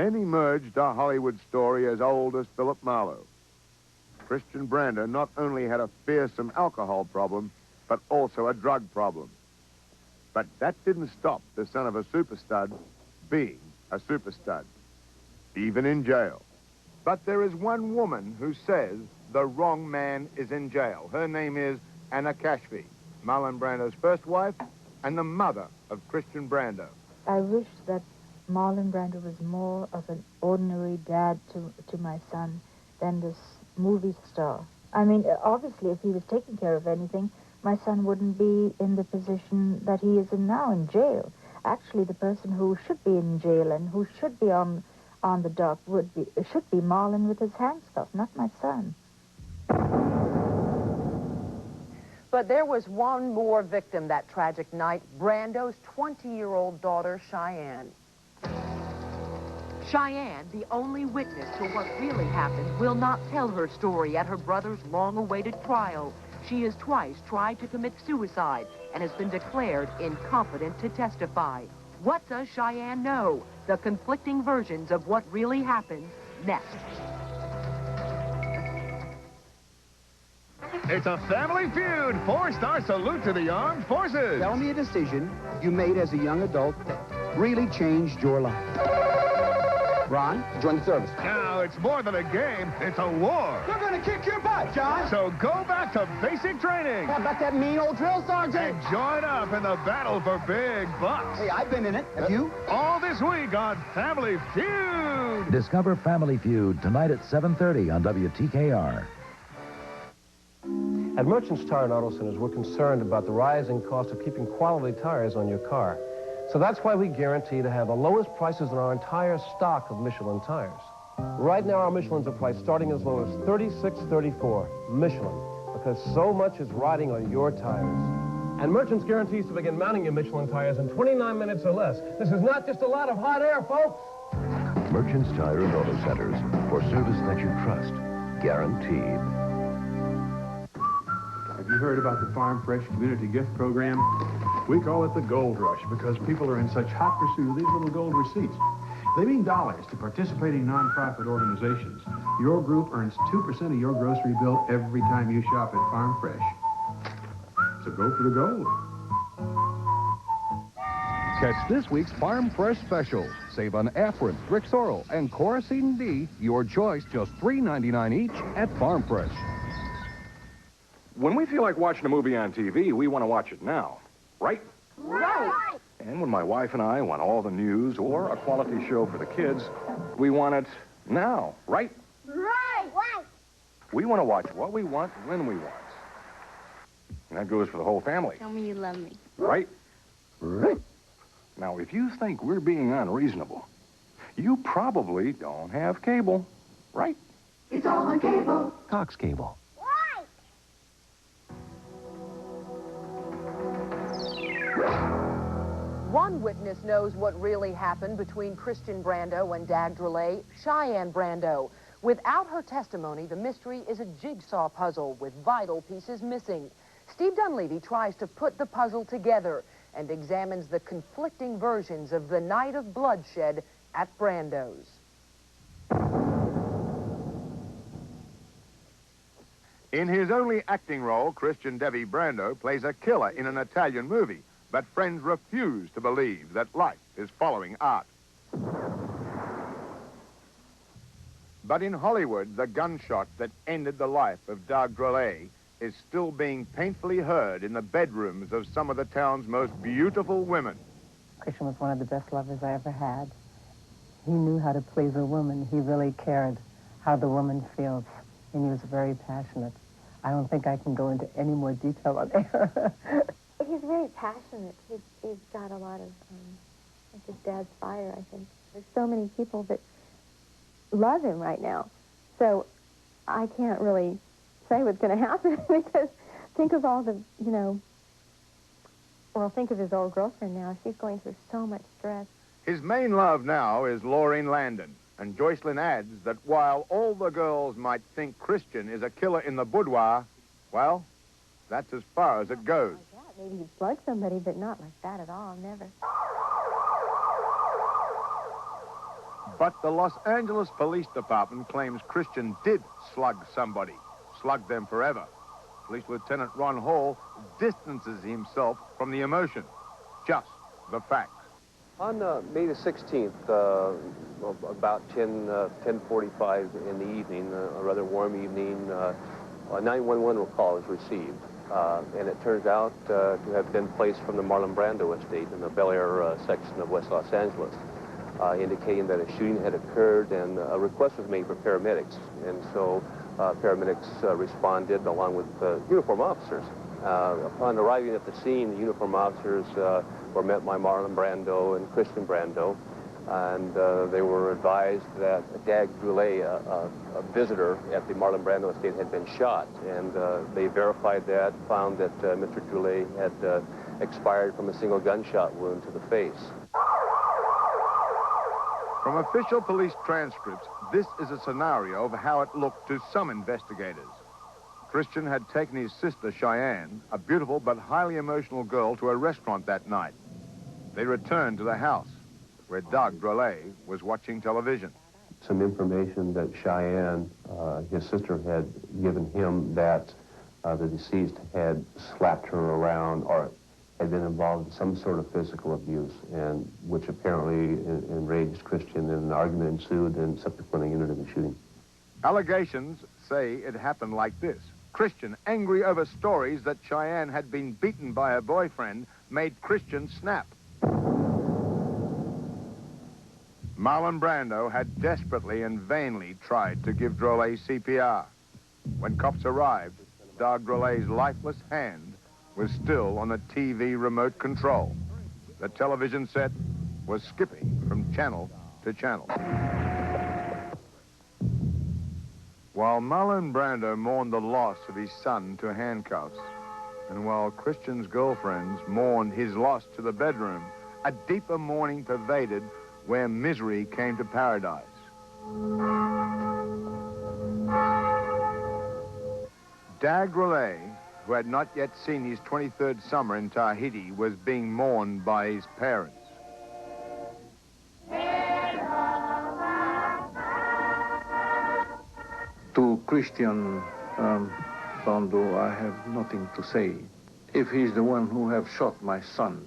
Then emerged a Hollywood story as old as Philip Marlowe. Christian Brando not only had a fearsome alcohol problem, but also a drug problem. But that didn't stop the son of a super stud being a super stud, even in jail. But there is one woman who says the wrong man is in jail. Her name is Anna Kashfi, Marlon Brando's first wife and the mother of Christian Brando. I wish that Marlon Brando was more of an ordinary dad to my son than this movie star. I mean, obviously, if he was taking care of anything, my son wouldn't be in the position that he is in now, in jail. Actually, the person who should be in jail and who should be on the dock should be Marlon with his handcuffs, not my son. But there was one more victim that tragic night, Brando's 20-year-old daughter, Cheyenne. Cheyenne, the only witness to what really happened, will not tell her story at her brother's long-awaited trial. She has twice tried to commit suicide and has been declared incompetent to testify. What does Cheyenne know? The conflicting versions of what really happened next. It's a family feud. 4-star salute to the armed forces. Tell me a decision you made as a young adult that really changed your life. Ron, join the service. Now, it's more than a game. It's a war. They're going to kick your butt, John. So go back to basic training. How about that mean old drill sergeant? And join up in the battle for big bucks. Hey, I've been in it. Have you? All this week on Family Feud. Discover Family Feud tonight at 7:30 on WTKR. At Merchants Tire and Auto Centers, we're concerned about the rising cost of keeping quality tires on your car. So that's why we guarantee to have the lowest prices in our entire stock of Michelin tires. Right now, our Michelins are priced starting as low as $36.34 Michelin, because so much is riding on your tires. And Merchants guarantees to begin mounting your Michelin tires in 29 minutes or less. This is not just a lot of hot air, folks. Merchants Tire and Auto Centers, for service that you trust, guaranteed. Have you heard about the Farm Fresh Community Gift Program? We call it the Gold Rush because people are in such hot pursuit of these little gold receipts. They mean dollars to participating nonprofit organizations. Your group earns 2% of your grocery bill every time you shop at Farm Fresh. So go for the gold. Catch this week's Farm Fresh specials. Save on Afrin, Rixoral, and Coracine D. Your choice, just $3.99 each at Farm Fresh. When we feel like watching a movie on TV, we want to watch it now, right? Right. And when my wife and I want all the news or a quality show for the kids, we want it now, right? Right. Right. We want to watch what we want when we want. And that goes for the whole family. Tell me you love me. Right? Right. Now, if you think we're being unreasonable, you probably don't have cable, right? It's all on cable. Cox Cable. One witness knows what really happened between Christian Brando and Dag Drollet, Cheyenne Brando. Without her testimony, the mystery is a jigsaw puzzle with vital pieces missing. Steve Dunleavy tries to put the puzzle together and examines the conflicting versions of the night of bloodshed at Brando's. In his only acting role, Christian Devi Brando plays a killer in an Italian movie, but friends refuse to believe that life is following art. But in Hollywood, the gunshot that ended the life of Dag Drollet is still being painfully heard in the bedrooms of some of the town's most beautiful women. Christian was one of the best lovers I ever had. He knew how to please a woman. He really cared how the woman feels, and he was very passionate. I don't think I can go into any more detail on air. He's very passionate. He's got a lot of, like his dad's fire, I think. There's so many people that love him right now. So I can't really say what's going to happen because think of all the, you know, well, think of his old girlfriend now. She's going through so much stress. His main love now is Maureen Landon, and Joycelyn adds that while all the girls might think Christian is a killer in the boudoir, well, that's as far as it goes. Oh, like that. Maybe he'd slug somebody, but not like that at all, never. But the Los Angeles Police Department claims Christian did slug somebody, slug them forever. Police Lieutenant Ron Hall distances himself from the emotion, just the facts. On May the 16th, about 10:45 in the evening, a rather warm evening, a 911 call was received. And it turns out to have been placed from the Marlon Brando estate in the Bel Air section of West Los Angeles, indicating that a shooting had occurred and a request was made for paramedics. And so paramedics responded along with uniform officers. Upon arriving at the scene, the uniform officers were met by Marlon Brando and Christian Brando, and they were advised that Dag Drollet, a visitor at the Marlon Brando estate, had been shot, and they verified that, found that Mr. Drollet had expired from a single gunshot wound to the face. From official police transcripts, this is a scenario of how it looked to some investigators. Christian had taken his sister, Cheyenne, a beautiful but highly emotional girl, to a restaurant that night. They returned to the house, where Dag Drollet was watching television. Some information that Cheyenne, his sister, had given him that the deceased had slapped her around or had been involved in some sort of physical abuse, and which apparently enraged Christian, and an argument ensued and subsequently ended in the shooting. Allegations say it happened like this. Christian, angry over stories that Cheyenne had been beaten by her boyfriend, made Christian snap. Marlon Brando had desperately and vainly tried to give Drollet CPR. When cops arrived, Dag Drollet's lifeless hand was still on the TV remote control. The television set was skipping from channel to channel. While Marlon Brando mourned the loss of his son to handcuffs, and while Christian's girlfriends mourned his loss to the bedroom, a deeper mourning pervaded where misery came to paradise. Dag Drollet, who had not yet seen his 23rd summer in Tahiti, was being mourned by his parents. To Christian Brando, I have nothing to say. If he's the one who have shot my son,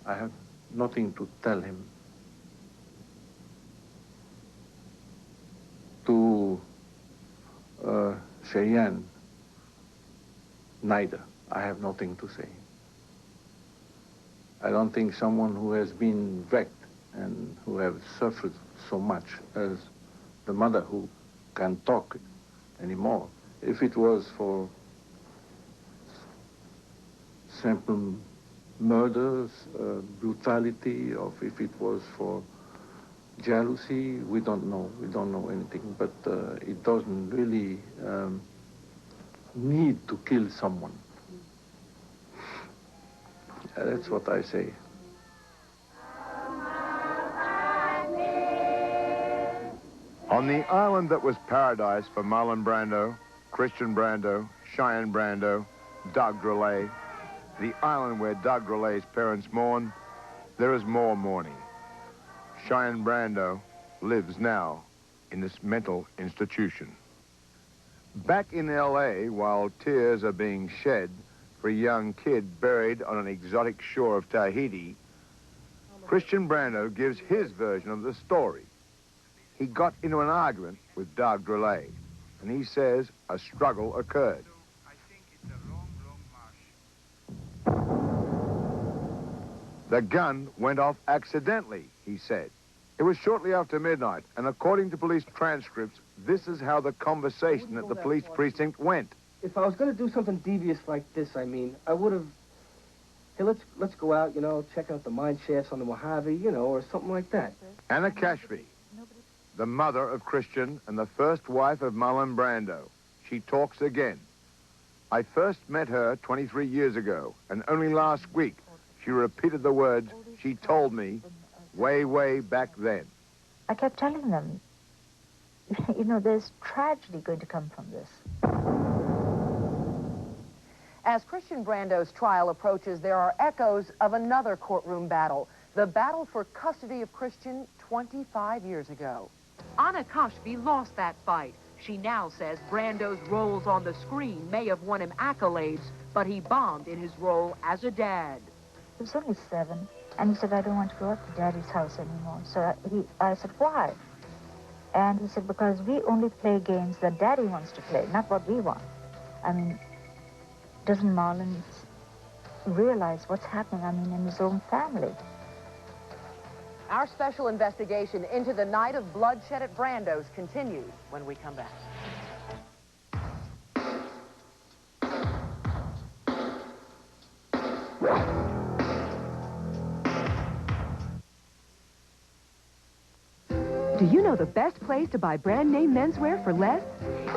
I have nothing to tell him. To Cheyenne, neither. I have nothing to say. I don't think someone who has been wrecked and who has suffered so much as the mother who can't talk anymore. If it was for simple murders, brutality, or if it was for jealousy, we don't know. We don't know anything. But it doesn't really need to kill someone. That's what I say. On the island that was paradise for Marlon Brando, Christian Brando, Cheyenne Brando, Dag Drollet, the island where Dag Drollet's parents mourn, there is more mourning. Cheyenne Brando lives now in this mental institution. Back in L.A., while tears are being shed for a young kid buried on an exotic shore of Tahiti, Christian Brando gives his version of the story. He got into an argument with Dag Drollet, and he says a struggle occurred. The gun went off accidentally, he said. It was shortly after midnight, and according to police transcripts, this is how the conversation at the police precinct went. If I was going to do something devious like this, I mean, I would have... Hey, let's go out, you know, check out the mine shafts on the Mojave, you know, or something like that. Anna Kashfi, the mother of Christian and the first wife of Marlon Brando. She talks again. I first met her 23 years ago, and only last week she repeated the words she told me way, way back then. I kept telling them, you know, there's tragedy going to come from this. As Christian Brando's trial approaches, there are echoes of another courtroom battle. The battle for custody of Christian 25 years ago. Anna Kashfi lost that fight. She now says Brando's roles on the screen may have won him accolades, but he bombed in his role as a dad. He was only 7, and he said, I don't want to go up to Daddy's house anymore. So I said, why? And he said, because we only play games that Daddy wants to play, not what we want. I mean, doesn't Marlon realize what's happening, in his own family? Our special investigation into the night of bloodshed at Brando's continues when we come back. Do you know the best place to buy brand name menswear for less?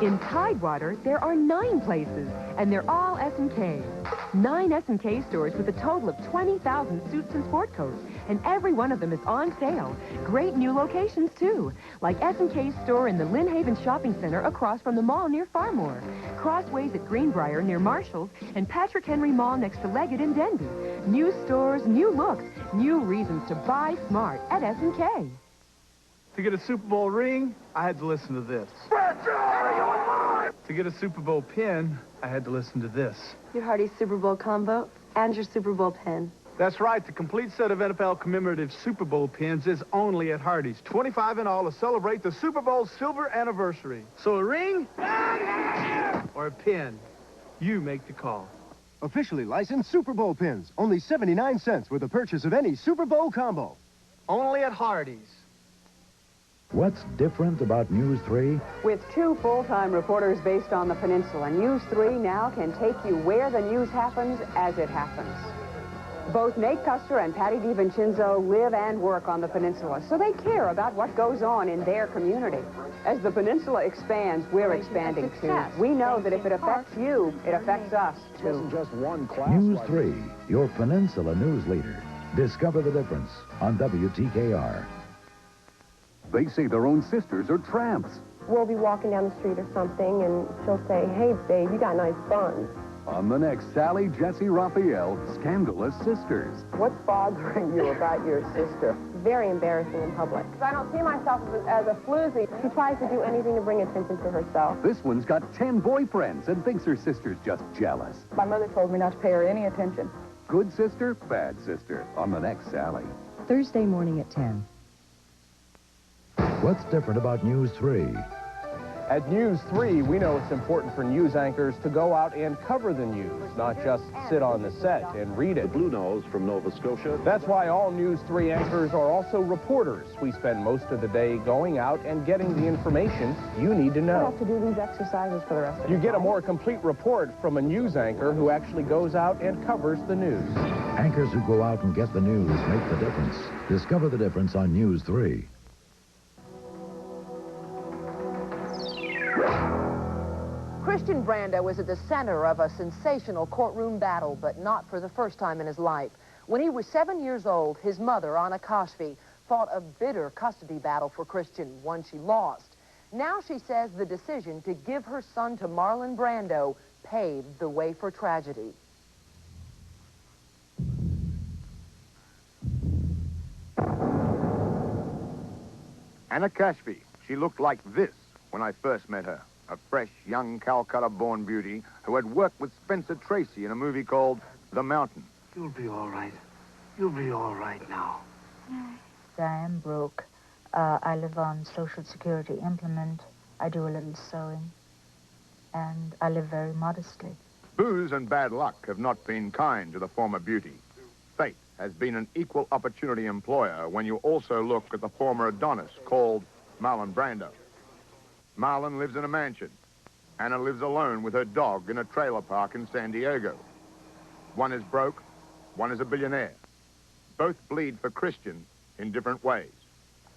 In Tidewater, there are 9 places, and they're all S&K. 9 S&K stores with a total of 20,000 suits and sport coats, and every one of them is on sale. Great new locations, too, like S&K's store in the Lynn Haven Shopping Center across from the mall near Farmore, Crossways at Greenbrier near Marshall's, and Patrick Henry Mall next to Leggett in Denby. New stores, new looks, new reasons to buy smart at S&K. To get a Super Bowl ring, I had to listen to this. To get a Super Bowl pin, I had to listen to this. Your Hardee's Super Bowl combo and your Super Bowl pin. That's right. The complete set of NFL commemorative Super Bowl pins is only at Hardee's. 25 in all to celebrate the Super Bowl silver anniversary. So a ring or a pin, you make the call. Officially licensed Super Bowl pins. Only 79 cents with the purchase of any Super Bowl combo. Only at Hardee's. What's different about News 3? With 2 full-time reporters based on the peninsula, News 3 now can take you where the news happens as it happens. Both Nate Custer and Patty DiVincenzo live and work on the peninsula, so they care about what goes on in their community. As the peninsula expands, we're expanding too. We know that if it affects you, it affects us too. News 3, your Peninsula news leader. Discover the difference on WTKR. They say their own sisters are tramps. We'll be walking down the street or something, and she'll say, hey, babe, you got nice buns. On the next Sally, Jesse, Raphael, Scandalous Sisters. What's bothering you about your sister? Very embarrassing in public. I don't see myself as a floozy. She tries to do anything to bring attention to herself. This one's got 10 boyfriends and thinks her sister's just jealous. My mother told me not to pay her any attention. Good sister, bad sister. On the next Sally. Thursday morning at 10. What's different about News 3? At News 3, we know it's important for news anchors to go out and cover the news, not just sit on the set and read it. The Blue Nose from Nova Scotia. That's why all News 3 anchors are also reporters. We spend most of the day going out and getting the information you need to know. I have to do these exercises for the rest of the You get a time. more complete report from a news anchor who actually goes out and covers the news. Anchors who go out and get the news make the difference. Discover the difference on News 3. Christian Brando is at the center of a sensational courtroom battle, but not for the first time in his life. When he was 7 years old, his mother, Anna Kashfi, fought a bitter custody battle for Christian, one she lost. Now she says the decision to give her son to Marlon Brando paved the way for tragedy. Anna Kashfi, she looked like this when I first met her. A fresh, young Calcutta-born beauty who had worked with Spencer Tracy in a movie called The Mountain. You'll be all right. You'll be all right now. I am broke. I live on Social Security implement. I do a little sewing. And I live very modestly. Booze and bad luck have not been kind to the former beauty. Fate has been an equal opportunity employer when you also look at the former Adonis called Marlon Brando. Marlon lives in a mansion. Anna lives alone with her dog in a trailer park in San Diego. One is broke, one is a billionaire. Both bleed for Christian in different ways.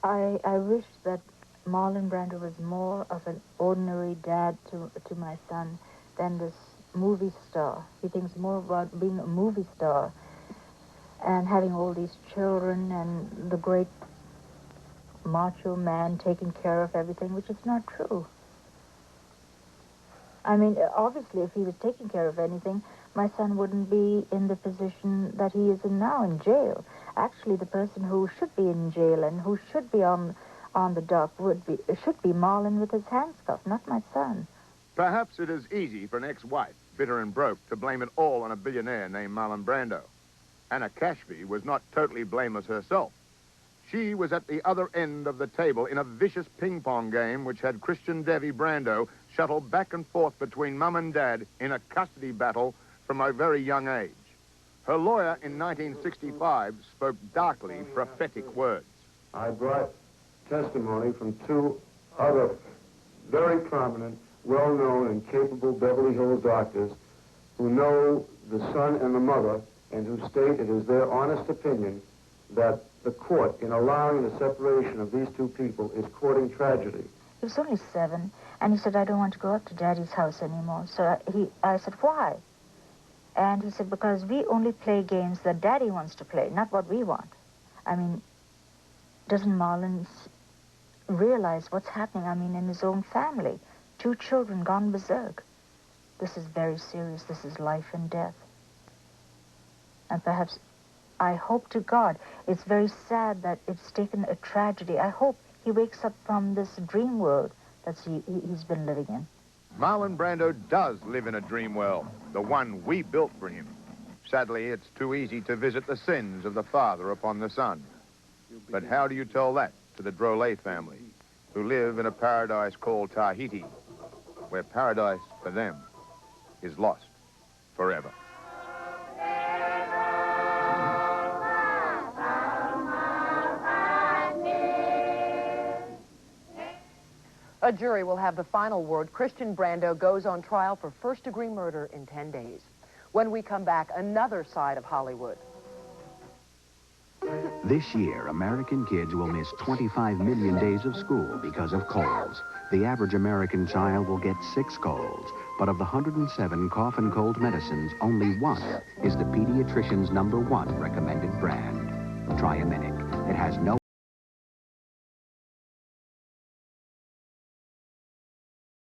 I wish that Marlon Brando was more of an ordinary dad to my son than this movie star. He thinks more about being a movie star and having all these children and the great macho man taking care of everything, which is not true. I mean, obviously, if he was taking care of anything, my son wouldn't be in the position that he is in now, in jail. Actually, the person who should be in jail and who should be on the dock should be Marlon with his hands cuffed, not my son. Perhaps it is easy for an ex-wife, bitter and broke, to blame it all on a billionaire named Marlon Brando. Anna Cashby was not totally blameless herself. She was at the other end of the table in a vicious ping-pong game which had Christian Brando shuttle back and forth between Mum and Dad in a custody battle from a very young age. Her lawyer in 1965 spoke darkly prophetic words. I brought testimony from two other very prominent, well-known and capable Beverly Hills doctors who know the son and the mother and who state it is their honest opinion that the court, in allowing the separation of these two people, is courting tragedy. He was only 7, and he said, I don't want to go up to Daddy's house anymore. So I said, why? And he said, because we only play games that Daddy wants to play, not what we want. I mean, doesn't Marlon realize what's happening, in his own family? 2 children gone berserk. This is very serious. This is life and death. And perhaps, I hope to God, it's very sad that it's taken a tragedy. I hope he wakes up from this dream world that he's been living in. Marlon Brando does live in a dream world, the one we built for him. Sadly, it's too easy to visit the sins of the father upon the son. But how do you tell that to the Drollet family, who live in a paradise called Tahiti, where paradise for them is lost forever? A jury will have the final word. Christian Brando goes on trial for first-degree murder in 10 days. When we come back, another side of Hollywood. This year, American kids will miss 25 million days of school because of colds. The average American child will get 6 colds, but of the 107 cough and cold medicines, only 1 is the pediatrician's #1 recommended brand. Try a minute. It has no